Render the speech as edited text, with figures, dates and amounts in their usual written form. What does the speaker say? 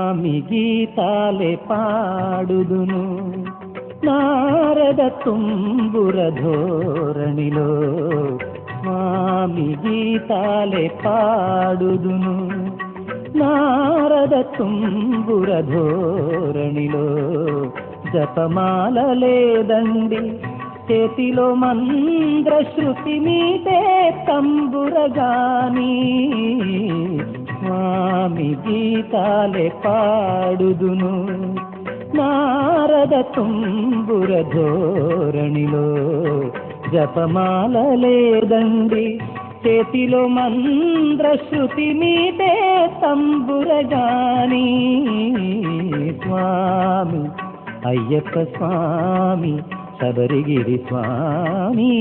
స్వామి గీతాలే పాడుదును నారద తుంబుర ధోరణిలో స్వామి గీతాలే పాడుదును నారద తుంబుర ధోరణిలో జపమాల లేదండి చేతిలో మంద్ర శృతి మీదే తంబురగాని స్వామి గీతాలే పాడుదును నారద తుంబుర ధోరణిలో జపమాల లేదండి చేతిలో మంద్ర శృతి మీదే తంబురగాని స్వామి అయ్యప్ప స్వామి శబరిగిరి స్వామి